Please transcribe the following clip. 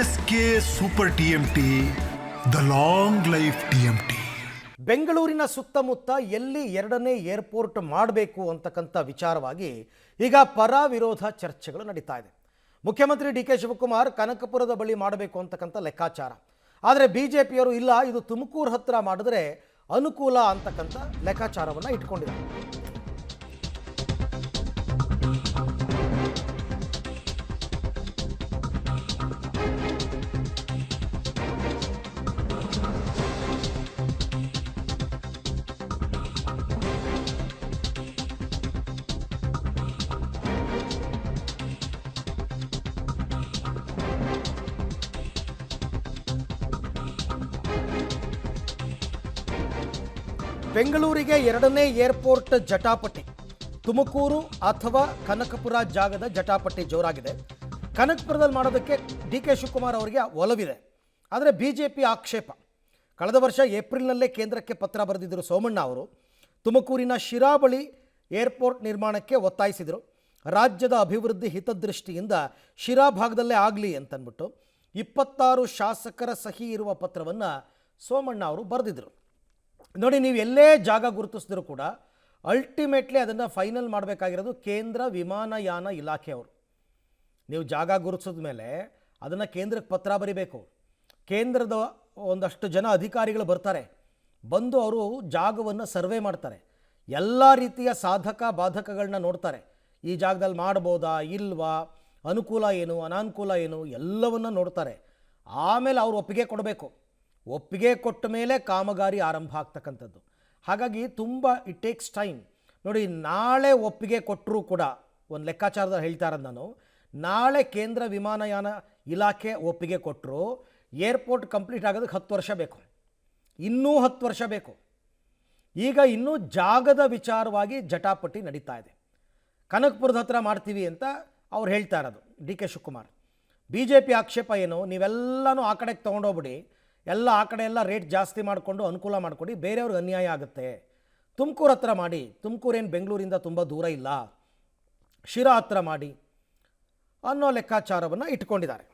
S K super TMT, the long life TMT. ಬೆಂಗಳೂರಿನ ಸುತ್ತಮುತ್ತ ಎಲ್ಲಿ ಎರಡನೇ ಏರ್ಪೋರ್ಟ್ ಮಾಡಬೇಕು ಅಂತಕ್ಕಂಥ ವಿಚಾರವಾಗಿ ಈಗ ಪರ ವಿರೋಧ ಚರ್ಚೆಗಳು ನಡೀತಾ ಇದೆ. ಮುಖ್ಯಮಂತ್ರಿ ಡಿ.ಕೆ. ಶಿವಕುಮಾರ್ ಕನಕಪುರದ ಬಳಿ ಮಾಡಬೇಕು ಅಂತಕ್ಕಂಥ ಲೆಕ್ಕಾಚಾರ. ಆದರೆ ಬಿಜೆಪಿಯವರು ಇಲ್ಲ, ಇದು ತುಮಕೂರು ಹತ್ತಿರ ಮಾಡಿದ್ರೆ ಅನುಕೂಲ ಅಂತಕ್ಕಂಥ ಲೆಕ್ಕಾಚಾರವನ್ನು ಇಟ್ಕೊಂಡಿದ್ದಾರೆ. ಬೆಂಗಳೂರಿಗೆ ಎರಡನೇ ಏರ್ಪೋರ್ಟ್ ಜಟಾಪಟಿ, ತುಮಕೂರು ಅಥವಾ ಕನಕಪುರ ಜಾಗದ ಜಟಾಪಟಿ ಜೋರಾಗಿದೆ. ಕನಕಪುರದಲ್ಲಿ ಮಾಡೋದಕ್ಕೆ ಡಿ.ಕೆ. ಶಿವಕುಮಾರ್ ಅವರಿಗೆ ಒಲವಿದೆ. ಆದರೆ ಬಿಜೆಪಿ ಆಕ್ಷೇಪ. ಕಳೆದ ವರ್ಷ ಏಪ್ರಿಲ್ನಲ್ಲೇ ಕೇಂದ್ರಕ್ಕೆ ಪತ್ರ ಬರೆದಿದ್ದರು ಸೋಮಣ್ಣ ಅವರು. ತುಮಕೂರಿನ ಶಿರಾ ಬಳಿ ಏರ್ಪೋರ್ಟ್ ನಿರ್ಮಾಣಕ್ಕೆ ಒತ್ತಾಯಿಸಿದರು. ರಾಜ್ಯದ ಅಭಿವೃದ್ಧಿ ಹಿತದೃಷ್ಟಿಯಿಂದ ಶಿರಾ ಭಾಗದಲ್ಲೇ ಆಗಲಿ ಅಂತನ್ಬಿಟ್ಟು 26 ಶಾಸಕರ ಸಹಿ ಇರುವ ಪತ್ರವನ್ನು ಸೋಮಣ್ಣ ಅವರು ಬರೆದಿದ್ದರು. ನೋಡಿ, ನೀವು ಎಲ್ಲೇ ಜಾಗ ಗುರುತಿಸಿದ್ರು ಕೂಡ ಅಲ್ಟಿಮೇಟ್ಲಿ ಅದನ್ನು ಫೈನಲ್ ಮಾಡಬೇಕಾಗಿರೋದು ಕೇಂದ್ರ ವಿಮಾನಯಾನ ಇಲಾಖೆಯವರು. ನೀವು ಜಾಗ ಗುರುತಿಸಿದ ಮೇಲೆ ಅದನ್ನು ಕೇಂದ್ರಕ್ಕೆ ಪತ್ರ ಬರೀಬೇಕು. ಕೇಂದ್ರದ ಒಂದಷ್ಟು ಜನ ಅಧಿಕಾರಿಗಳು ಬರ್ತಾರೆ, ಬಂದು ಅವರು ಜಾಗವನ್ನು ಸರ್ವೆ ಮಾಡ್ತಾರೆ, ಎಲ್ಲ ರೀತಿಯ ಸಾಧಕ ಬಾಧಕಗಳನ್ನ ನೋಡ್ತಾರೆ. ಈ ಜಾಗದಲ್ಲಿ ಮಾಡ್ಬೋದಾ ಇಲ್ವಾ, ಅನುಕೂಲ ಏನು ಅನಾನುಕೂಲ ಏನು ಎಲ್ಲವನ್ನು ನೋಡ್ತಾರೆ. ಆಮೇಲೆ ಅವರು ಒಪ್ಪಿಗೆ ಕೊಡಬೇಕು. ಒಪ್ಪಿಗೆ ಕೊಟ್ಟ ಮೇಲೆ ಕಾಮಗಾರಿ ಆರಂಭ ಆಗ್ತಕ್ಕಂಥದ್ದು. ಹಾಗಾಗಿ ತುಂಬ ಇಟ್ ಟೇಕ್ಸ್ ಟೈಮ್. ನೋಡಿ, ನಾಳೆ ಒಪ್ಪಿಗೆ ಕೊಟ್ಟರೂ ಕೂಡ ಒಂದು ಲೆಕ್ಕಾಚಾರದಲ್ಲಿ ಹೇಳ್ತಾರದು ನಾನು, ನಾಳೆ ಕೇಂದ್ರ ವಿಮಾನಯಾನ ಇಲಾಖೆ ಒಪ್ಪಿಗೆ ಕೊಟ್ಟರು ಏರ್ಪೋರ್ಟ್ ಕಂಪ್ಲೀಟ್ ಆಗೋದಕ್ಕೆ 10 ವರ್ಷ ಬೇಕು, ಇನ್ನೂ 10 ವರ್ಷ ಬೇಕು. ಈಗ ಇನ್ನೂ ಜಾಗದ ವಿಚಾರವಾಗಿ ಜಟಾಪಟಿ ನಡೀತಾ ಇದೆ. ಕನಕಪುರದ ಹತ್ರ ಮಾಡ್ತೀವಿ ಅಂತ ಅವ್ರು ಹೇಳ್ತಾ ಇರೋದು DK. Shivakumar. B J P ಆಕ್ಷೇಪ ಏನು, ನೀವೆಲ್ಲನೂ ಆ ಕಡೆಗೆ ತೊಗೊಂಡೋಗ್ಬಿಡಿ, ಎಲ್ಲ ಆ ಕಡೆ ಎಲ್ಲ ರೇಟ್ ಜಾಸ್ತಿ ಮಾಡಿಕೊಂಡು ಅನುಕೂಲ ಮಾಡಿಕೊಡಿ, ಬೇರೆಯವ್ರಿಗೆ ಅನ್ಯಾಯ ಆಗುತ್ತೆ. ತುಮಕೂರು ಹತ್ರ ಮಾಡಿ, ತುಮಕೂರೇನು ಬೆಂಗಳೂರಿಂದ ತುಂಬ ದೂರ ಇಲ್ಲ, ಶಿರಾ ಹತ್ರ ಮಾಡಿ ಅನ್ನೋ ಲೆಕ್ಕಾಚಾರವನ್ನು ಇಟ್ಕೊಂಡಿದ್ದಾರೆ.